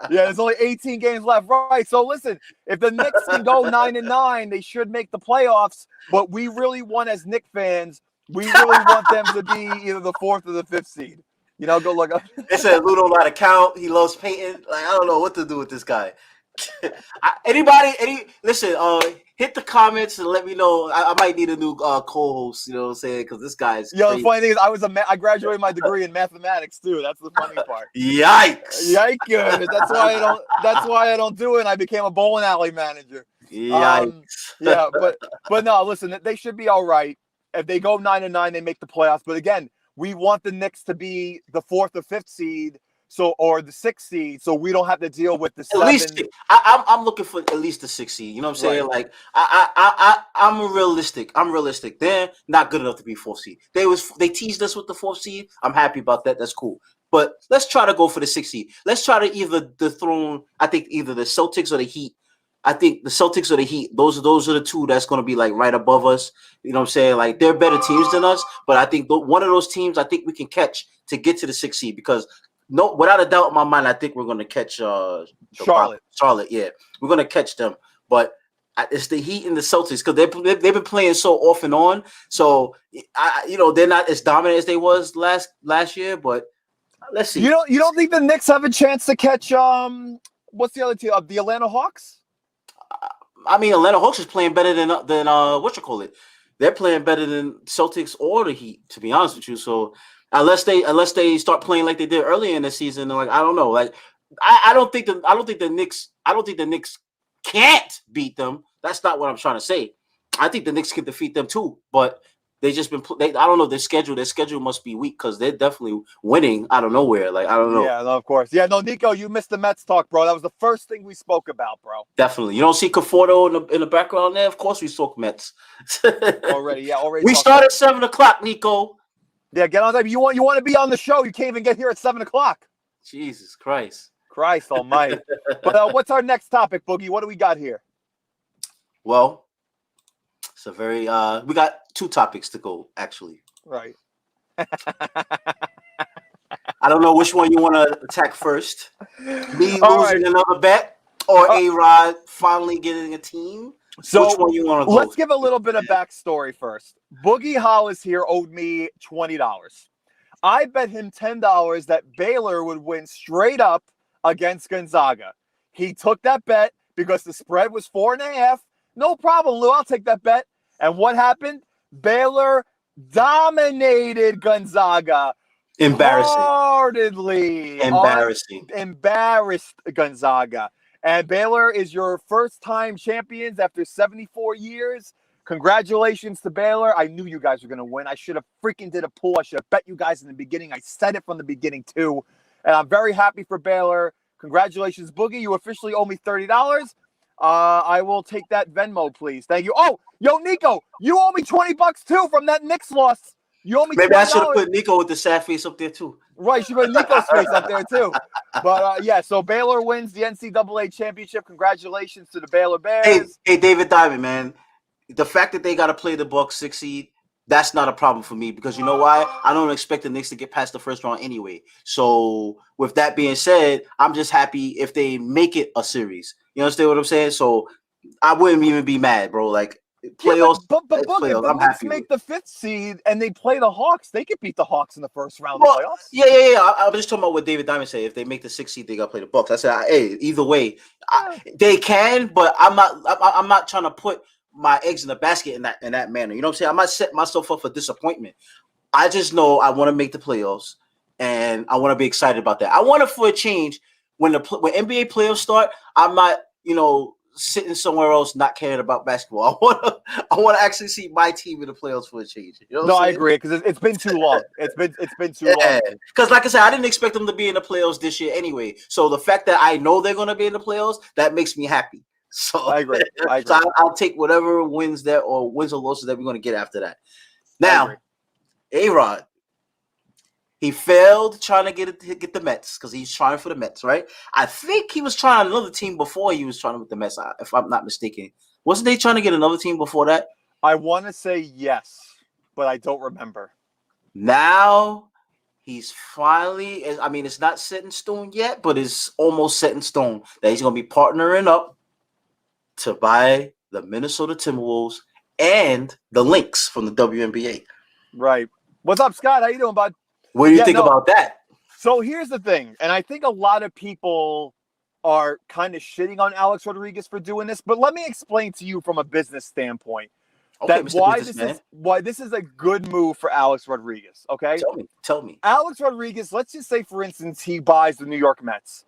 [SPEAKER 2] Yeah, there's only 18 games left, right? So listen, if the Knicks can go 9-9, they should make the playoffs. But we really want, as Knicks fans, we really want them to be either the 4th or the 5th seed. Go look up.
[SPEAKER 1] They said Lou don't know how to count. He loves painting. Like, I don't know what to do with this guy. Listen, hit the comments and let me know. I might need a new co-host, you know what I'm saying? Because this guy's crazy.
[SPEAKER 2] The funny thing is I graduated my degree in mathematics too. That's the funny part.
[SPEAKER 1] Yikes.
[SPEAKER 2] That's why I don't do it, and I became a bowling alley manager.
[SPEAKER 1] Yikes.
[SPEAKER 2] But no, listen, they should be all right. If they go 9-9, they make the playoffs. But again, we want the Knicks to be the 4th or 5th seed. Or the 6th seed, so we don't have to deal with the 7.
[SPEAKER 1] At least I'm looking for at least the 6th seed. You know what I'm saying? Right. Like I'm realistic. They're not good enough to be 4th seed. They teased us with the 4th seed. I'm happy about that. That's cool. But let's try to go for the 6th seed. Let's try to either dethrone. I think either the Celtics or the Heat. I think the Celtics or the Heat. Those are the two that's going to be like right above us. You know what I'm saying? Like they're better teams than us. But I think one of those teams I think we can catch to get to the 6th seed because. No, without a doubt in my mind, I think we're going to catch
[SPEAKER 2] Charlotte.
[SPEAKER 1] Yeah, we're going to catch them. But it's the Heat and the Celtics because they've been playing so off and on. So they're not as dominant as they was last year. But let's see.
[SPEAKER 2] You don't think the Knicks have a chance to catch what's the other team? The Atlanta Hawks?
[SPEAKER 1] I mean, Atlanta Hawks is playing better than They're playing better than Celtics or the Heat, to be honest with you. So. Unless they start playing like they did earlier in the season, like I don't know, like I don't think the Knicks can't beat them. That's not what I'm trying to say. I think the Knicks can defeat them too, but they just been. I don't know their schedule. Their schedule must be weak because they're definitely winning out of nowhere. Like I don't know.
[SPEAKER 2] Yeah, no, of course. Yeah, no, Nico, you missed the Mets talk, bro. That was the first thing we spoke about, bro.
[SPEAKER 1] Definitely. You don't see Conforto in the background there. Of course, we talk Mets.
[SPEAKER 2] Already.
[SPEAKER 1] We start at 7:00, Nico.
[SPEAKER 2] Yeah, get on time. You want to be on the show. You can't even get here at 7:00.
[SPEAKER 1] Jesus Christ.
[SPEAKER 2] Christ almighty. But what's our next topic, Boogie? What do we got here?
[SPEAKER 1] Well, it's a very we got 2 topics to go, actually.
[SPEAKER 2] Right.
[SPEAKER 1] I don't know which one you want to attack first. Me losing another bet or AROD finally getting a team.
[SPEAKER 2] So
[SPEAKER 1] which one you want to go?
[SPEAKER 2] Let's give a little bit of backstory first. Boogie Hollis here owed me $20. I bet him $10 that Baylor would win straight up against Gonzaga. He took that bet because the spread was 4.5. No problem, Lou. I'll take that bet. And what happened? Baylor dominated Gonzaga.
[SPEAKER 1] Embarrassing.
[SPEAKER 2] Heartedly. Embarrassed Gonzaga. And Baylor is your first-time champions after 74 years. Congratulations to Baylor. I knew you guys were going to win. I should have freaking did a pool. I should have bet you guys in the beginning. I said it from the beginning, too. And I'm very happy for Baylor. Congratulations, Boogie. You officially owe me $30. I will take that Venmo, please. Thank you. Oh, yo, Nico, you owe me $20 too from that Knicks loss. You owe me $20.
[SPEAKER 1] Maybe I should have put Nico with the sad face up there too.
[SPEAKER 2] Right, you should put Nico's face up there too. But yeah, so Baylor wins the NCAA championship. Congratulations to the Baylor Bears.
[SPEAKER 1] Hey, David Diamond, man. The fact that they got to play the Bucks 6 seed, that's not a problem for me because you know why? I don't expect the Knicks to get past the first round anyway. So with that being said, I'm just happy if they make it a series. You understand what I'm saying? So I wouldn't even be mad, bro. Like playoffs.
[SPEAKER 2] Yeah, but Boogie, if the Knicks make the 5th seed and they play the Hawks, they could beat the Hawks in the first round of the playoffs.
[SPEAKER 1] Yeah. I was just talking about what David Diamond said. If they make the 6th seed, they got to play the Bucks. I said, hey, either way, they can, but I'm not trying to put my eggs in the basket in that manner. You know what I'm saying? I'm not setting myself up for disappointment. I just know I want to make the playoffs, and I want to be excited about that. I want it for a change. When NBA playoffs start, I'm not, sitting somewhere else not caring about basketball. I want to actually see my team in the playoffs for a change. You know what I'm saying?
[SPEAKER 2] I agree because it's been too long. It's been too long.
[SPEAKER 1] Because like I said, I didn't expect them to be in the playoffs this year anyway. So the fact that I know they're going to be in the playoffs, that makes me happy. So
[SPEAKER 2] I agree.
[SPEAKER 1] So I'll take whatever wins or losses that we're going to get after that. Now, AROD, he failed trying to get the Mets because he's trying for the Mets, right? I think he was trying another team before he was trying with the Mets, if I'm not mistaken. Wasn't they trying to get another team before that?
[SPEAKER 2] I want to say yes, but I don't remember.
[SPEAKER 1] Now he's finally, I mean, it's not set in stone yet, but it's almost set in stone that he's going to be partnering up to buy the Minnesota Timberwolves and the Lynx from the WNBA.
[SPEAKER 2] Right. What's up, Scott? How you doing, bud?
[SPEAKER 1] What do you think about that?
[SPEAKER 2] So here's the thing, and I think a lot of people are kind of shitting on Alex Rodriguez for doing this, but let me explain to you from a business standpoint why this is a good move for Alex Rodriguez. Okay,
[SPEAKER 1] tell me.
[SPEAKER 2] Alex Rodriguez. Let's just say, for instance, he buys the New York Mets.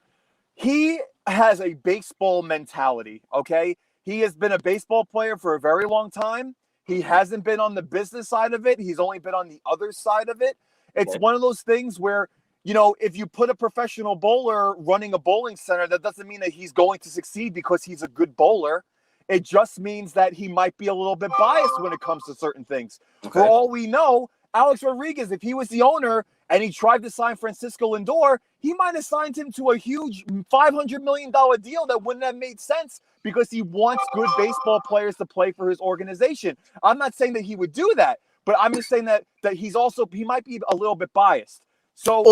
[SPEAKER 2] He has a baseball mentality. Okay, he has been a baseball player for a very long time. He hasn't been on the business side of it. He's only been on the other side of it. It's one of those things where, you know, if you put a professional bowler running a bowling center, that doesn't mean that he's going to succeed because he's a good bowler. It just means that he might be a little bit biased when it comes to certain things. Okay. For all we know, Alex Rodriguez, if he was the owner and he tried to sign Francisco Lindor, he might have signed him to a huge $500 million deal that wouldn't have made sense because he wants good baseball players to play for his organization. I'm not saying that he would do that, but I'm just saying that he might be a little bit biased. So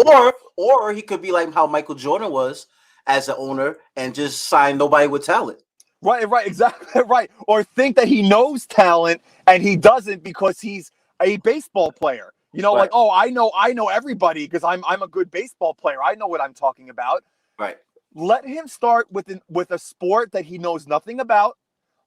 [SPEAKER 1] or he could be like how Michael Jordan was as an owner and just sign nobody with talent.
[SPEAKER 2] Right, exactly right. Or think that he knows talent and he doesn't because he's a baseball player. You know, like, oh, I know everybody because I'm a good baseball player. I know what I'm talking about.
[SPEAKER 1] Right.
[SPEAKER 2] Let him start with a sport that he knows nothing about.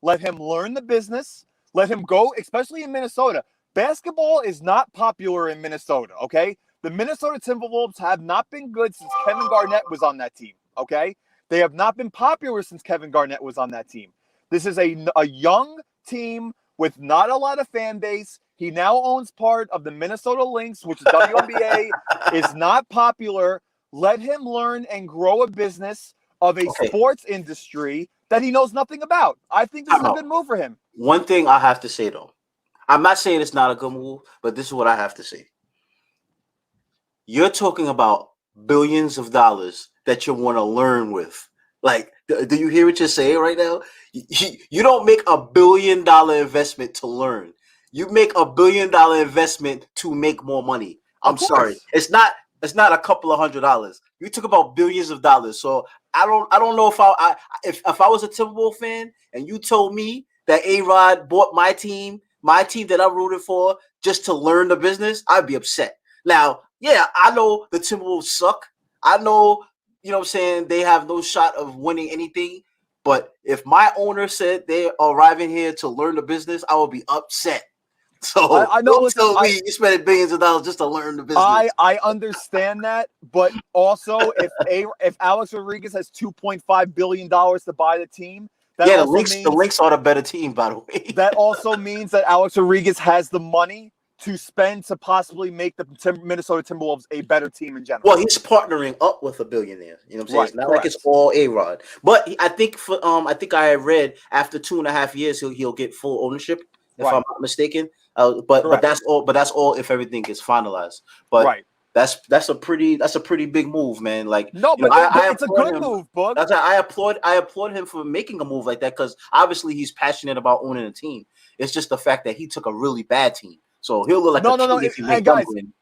[SPEAKER 2] Let him learn the business. Let him go, especially in Minnesota. Basketball is not popular in Minnesota, okay? The Minnesota Timberwolves have not been good since Kevin Garnett was on that team, okay? They have not been popular since Kevin Garnett was on that team. This is a young team with not a lot of fan base. He now owns part of the Minnesota Lynx, which is WNBA, is not popular. Let him learn and grow a business of a sports industry that he knows nothing about. I think this is a good move for him.
[SPEAKER 1] One thing I have to say, though. I'm not saying it's not a good move, but this is what I have to say. You're talking about billions of dollars that you want to learn with. Like, do you hear what you're saying right now? You don't make $1 billion investment to learn. You make $1 billion investment to make more money. I'm sorry. It's not a couple of $100. You talk about billions of dollars. So I don't know if I was a Timberwolves fan and you told me that AROD bought my team that I'm rooting for just to learn the business, I'd be upset. Now, yeah, I know the Timberwolves suck. I know, you know what I'm saying, they have no shot of winning anything. But if my owner said they are arriving here to learn the business, I would be upset. So
[SPEAKER 2] I know.
[SPEAKER 1] You spending billions of dollars just to learn the business.
[SPEAKER 2] I understand that, but also if Alex Rodriguez has $2.5 billion to buy the team,
[SPEAKER 1] the Lynx are the better team, by the way.
[SPEAKER 2] That also means that Alex Rodriguez has the money to spend to possibly make the Minnesota Timberwolves a better team in general.
[SPEAKER 1] Well, he's partnering up with a billionaire. You know what I'm saying? It's not like it's all AROD. But I think I read after 2.5 years he'll get full ownership, if I'm not mistaken. But that's all if everything gets finalized. But that's a pretty big move, man. Like,
[SPEAKER 2] no, but it's a good move, Boog.
[SPEAKER 1] That's I applaud him for making a move like that because obviously he's passionate about owning a team. It's just the fact that he took a really bad team. So he'll look like if you make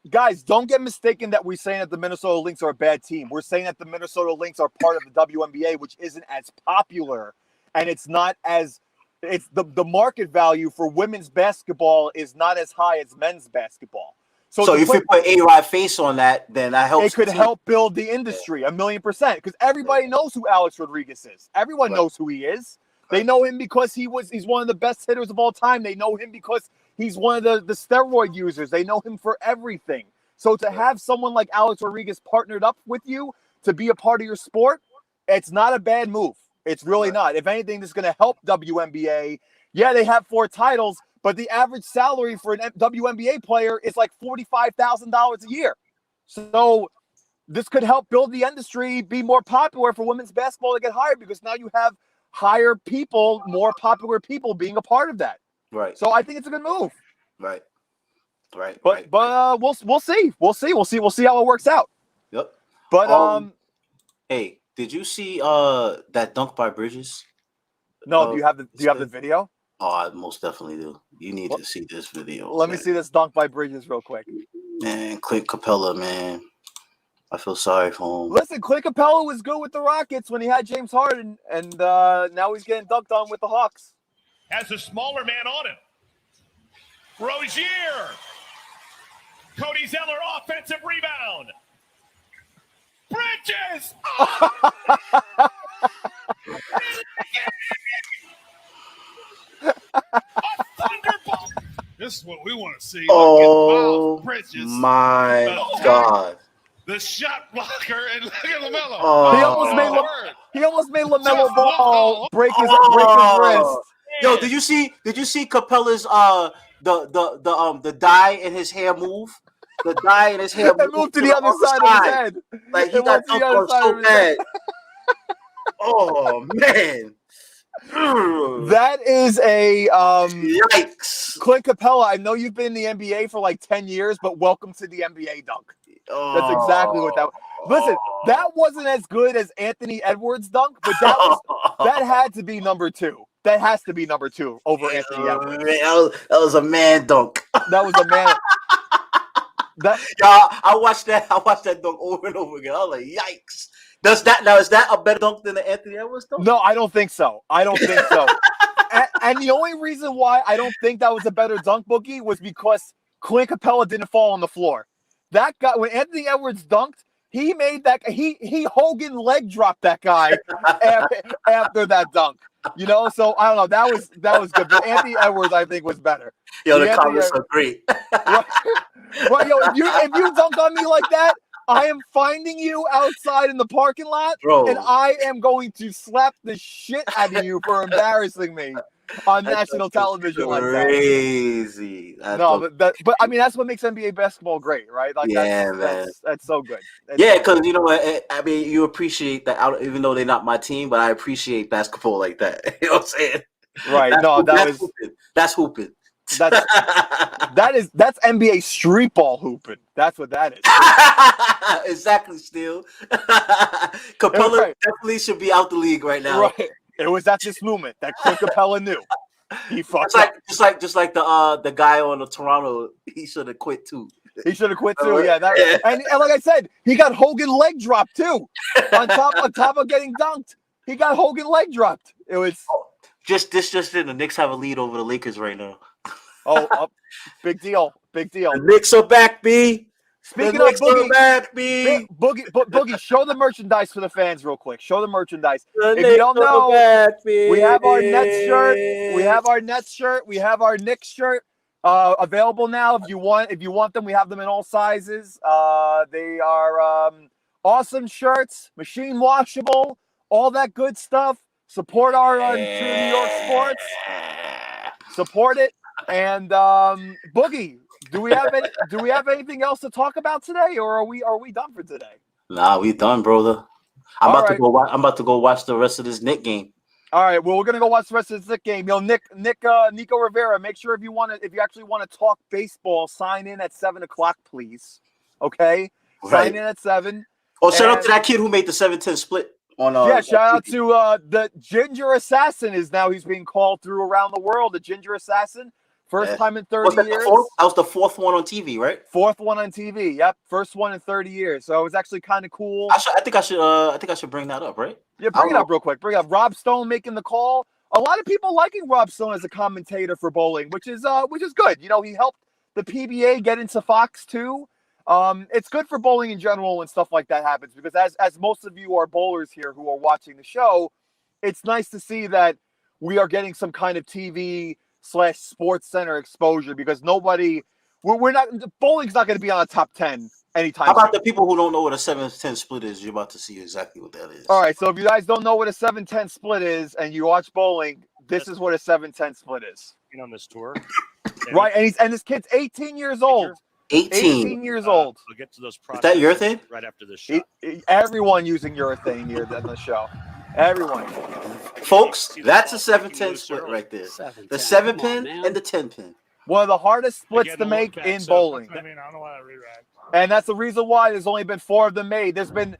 [SPEAKER 2] guys, don't get mistaken that we're saying that the Minnesota Lynx are a bad team. We're saying that the Minnesota Lynx are part of the WNBA, which isn't as popular, and it's not as the market value for women's basketball is not as high as men's basketball.
[SPEAKER 1] So if you put AROD face on that, then that helps.
[SPEAKER 2] It could help build the industry 1,000,000%, because everybody knows who Alex Rodriguez is. Everyone knows who he is. They know him because he's one of the best hitters of all time. They know him because he's one of the steroid users. They know him for everything. So to have someone like Alex Rodriguez partnered up with you to be a part of your sport, it's not a bad move. It's really not. If anything, this is going to help WNBA. Yeah, they have 4 titles, but the average salary for an WNBA player is like $45,000 a year. So this could help build the industry, be more popular for women's basketball to get hired, because now you have higher people, more popular people being a part of that.
[SPEAKER 1] Right.
[SPEAKER 2] So I think it's a good move.
[SPEAKER 1] Right.
[SPEAKER 2] But we'll see. We'll see how it works out.
[SPEAKER 1] Yep.
[SPEAKER 2] But
[SPEAKER 1] hey, did you see that dunk by Bridges?
[SPEAKER 2] No, do you have the video?
[SPEAKER 1] Oh, I most definitely do. You need to see this video.
[SPEAKER 2] Let me see this dunk by Bridges real quick.
[SPEAKER 1] Man, Clint Capella, man. I feel sorry for him.
[SPEAKER 2] Listen, Clint Capella was good with the Rockets when he had James Harden, and now he's getting dunked on with the Hawks.
[SPEAKER 5] Has a smaller man on him. Rozier. Cody Zeller, offensive rebound. Bridges. Oh! A thunderbolt. This is what we want to see.
[SPEAKER 1] Oh,
[SPEAKER 5] Bridges.
[SPEAKER 1] my God.
[SPEAKER 5] The shot blocker, and look at LaMelo.
[SPEAKER 1] Oh.
[SPEAKER 2] He almost made LaMelo Ball break his wrist.
[SPEAKER 1] Yo, did you see Capella's the dye in his hair move? The dye in his hair
[SPEAKER 2] moved to the other side of his head.
[SPEAKER 1] Like he got dunked on so bad. Oh man.
[SPEAKER 2] That is a
[SPEAKER 1] yikes.
[SPEAKER 2] Clint Capella, I know you've been in the NBA for like 10 years, but welcome to the NBA dunk. That's exactly what that was. Listen, that wasn't as good as Anthony Edwards' dunk, but that had to be number 2. That has to be number 2 over Anthony Edwards.
[SPEAKER 1] That was a man dunk.
[SPEAKER 2] That was a man.
[SPEAKER 1] I watched that dunk over and over again. I was like, yikes. Is that a better dunk than the Anthony Edwards dunk?
[SPEAKER 2] No, I don't think so. and the only reason why I don't think that was a better dunk, Boogie, was because Clint Capella didn't fall on the floor. That guy, when Anthony Edwards dunked, he made that he Hogan leg dropped that guy after that dunk. You know, so I don't know. That was good. But Anthony Edwards, I think, was better.
[SPEAKER 1] Yo, the comments are great.
[SPEAKER 2] Right, yo, if you dunk on me like that, I am finding you outside in the parking lot,
[SPEAKER 1] bro,
[SPEAKER 2] and I am going to slap the shit out of you for embarrassing me on national television like that.
[SPEAKER 1] Crazy.
[SPEAKER 2] But I mean, that's what makes NBA basketball great, right? Like,
[SPEAKER 1] yeah,
[SPEAKER 2] that's so good.
[SPEAKER 1] Because you know what? I mean, you appreciate that, even though they're not my team, but I appreciate basketball like that. You know what I'm saying?
[SPEAKER 2] Right.
[SPEAKER 1] That's hooping.
[SPEAKER 2] That's NBA street ball hooping. That's what that
[SPEAKER 1] is. Exactly, Steele. Capella definitely should be out the league right now.
[SPEAKER 2] Right. It was at this moment that Clint Capella knew. He fucked
[SPEAKER 1] up. Just like the guy on the Toronto, he should have quit too.
[SPEAKER 2] He should have quit too. Yeah. And like I said, he got Hogan leg dropped too. on top of getting dunked, he got Hogan leg dropped. It was
[SPEAKER 1] just in. The Knicks have a lead over the Lakers right now.
[SPEAKER 2] Big deal.
[SPEAKER 1] The Knicks are back, B.
[SPEAKER 2] Speaking of Boogie, show the merchandise for the fans real quick. Show the merchandise. If you don't know, we have our Nets shirt. We have our Nets shirt. We have our Knicks shirt available now. If you want them, we have them in all sizes. They are awesome shirts, machine washable, all that good stuff. Support our True New York sports. Support it. And Boogie, do we have anything else to talk about today, or are we done for today?
[SPEAKER 1] Nah, we done, brother. I'm about to go watch the rest of this Knicks game.
[SPEAKER 2] All right, well, we're gonna go watch the rest of this Knicks game. You know, Nico Rivera, make sure if you actually want to talk baseball, sign in at 7:00, please. Okay, sign in at 7.
[SPEAKER 1] Oh, shout out to that kid who made the 7-10 split.
[SPEAKER 2] Shout out to the Ginger Assassin he's being called through around the world. The Ginger Assassin. First time in 30 years.
[SPEAKER 1] That was the 4th one on TV, right?
[SPEAKER 2] 4th one on TV. Yep, first one in 30 years. So it was actually kind of cool.
[SPEAKER 1] I think I should bring that up, right?
[SPEAKER 2] Yeah, bring it up real quick. Bring up Rob Stone making the call. A lot of people liking Rob Stone as a commentator for bowling, which is good. You know, he helped the PBA get into Fox too. It's good for bowling in general when stuff like that happens, because as most of you are bowlers here who are watching the show, it's nice to see that we are getting some kind of TV/Sports Center exposure, because bowling's not going to be on a top 10 anytime
[SPEAKER 1] soon. How about
[SPEAKER 2] soon.
[SPEAKER 1] the people who don't know what a 7-10 split is? You're about to see exactly what that is.
[SPEAKER 2] All right, so if you guys don't know what a 7-10 split is and you watch bowling, this is what a 7-10 split is.
[SPEAKER 5] On this tour.
[SPEAKER 2] Right, and this kid's 18 years old. 18 years old.
[SPEAKER 5] We'll get to those
[SPEAKER 1] products. Is that urethane?
[SPEAKER 5] Right after this show.
[SPEAKER 2] Everyone using urethane here on the show. Everyone.
[SPEAKER 1] Folks, that's a 7-10 split right there. The 7-pin and the 10-pin.
[SPEAKER 2] One of the hardest splits to make in bowling.
[SPEAKER 5] I mean, I don't want to rewrite.
[SPEAKER 2] And that's the reason why there's only been 4 of them made. There's been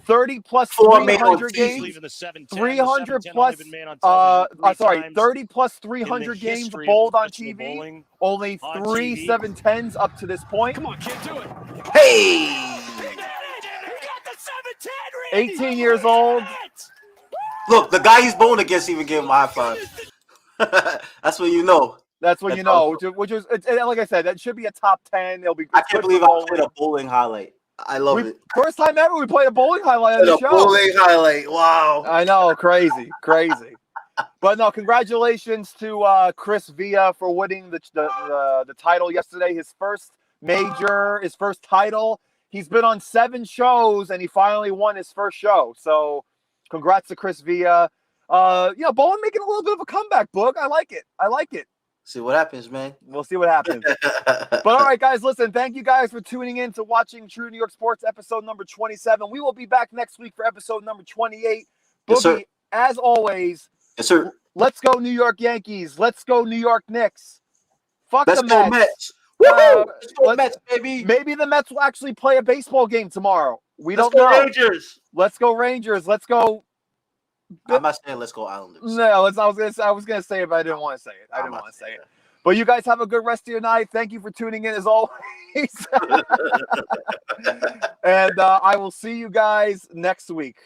[SPEAKER 2] 30 plus
[SPEAKER 1] Four made on
[SPEAKER 2] 300
[SPEAKER 1] TV.
[SPEAKER 2] games.
[SPEAKER 5] Leaving the 7-10,
[SPEAKER 2] 300
[SPEAKER 5] the 7-10
[SPEAKER 2] plus,
[SPEAKER 5] only been made on television
[SPEAKER 2] 30 plus
[SPEAKER 5] in
[SPEAKER 2] 300
[SPEAKER 5] the
[SPEAKER 2] games
[SPEAKER 5] history
[SPEAKER 2] bowled
[SPEAKER 5] of
[SPEAKER 2] on
[SPEAKER 5] professional
[SPEAKER 2] TV.
[SPEAKER 5] bowling
[SPEAKER 2] Only
[SPEAKER 5] on
[SPEAKER 2] 3
[SPEAKER 5] TV.
[SPEAKER 2] 7-10s up to this point.
[SPEAKER 3] Come on, kid, do it.
[SPEAKER 1] Hey!
[SPEAKER 3] He got the 7-10, Randy.
[SPEAKER 2] 18 years old.
[SPEAKER 1] Look, the guy he's bowling against even gave him a high five. That's what you know.
[SPEAKER 2] That's when you know, which is like I said, that should be a top 10. It'll be.
[SPEAKER 1] I can't believe I played a bowling highlight. I love it.
[SPEAKER 2] First time ever we played a bowling highlight on the show.
[SPEAKER 1] Bowling highlight. Wow.
[SPEAKER 2] I know, crazy. But no, congratulations to Chris Villa for winning the title yesterday. His first major, his first title. He's been on 7 shows and he finally won his first show. So, congrats to Chris Villa. Bowling making a little bit of a comeback, Boog. I like it.
[SPEAKER 1] See what happens, man.
[SPEAKER 2] We'll see what happens. But all right, guys, listen, thank you guys for tuning in to watching True New York Sports episode number 27. We will be back next week for episode number 28.
[SPEAKER 1] Yes,
[SPEAKER 2] Boogie, as always,
[SPEAKER 1] yes, sir.
[SPEAKER 2] Let's go New York Yankees. Let's go New York Knicks.
[SPEAKER 1] Let's
[SPEAKER 2] the
[SPEAKER 1] go
[SPEAKER 2] Mets.
[SPEAKER 1] Let's go Mets, baby.
[SPEAKER 2] Maybe the Mets will actually play a baseball game tomorrow.
[SPEAKER 1] Let's go Rangers.
[SPEAKER 2] Let's go Rangers. Let's go.
[SPEAKER 1] I'm not saying let's go Islanders.
[SPEAKER 2] No, I was gonna say it, but I didn't want to say it. I didn't want to say it. But you guys have a good rest of your night. Thank you for tuning in as always. And I will see you guys next week.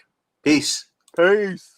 [SPEAKER 1] Peace.
[SPEAKER 2] Peace.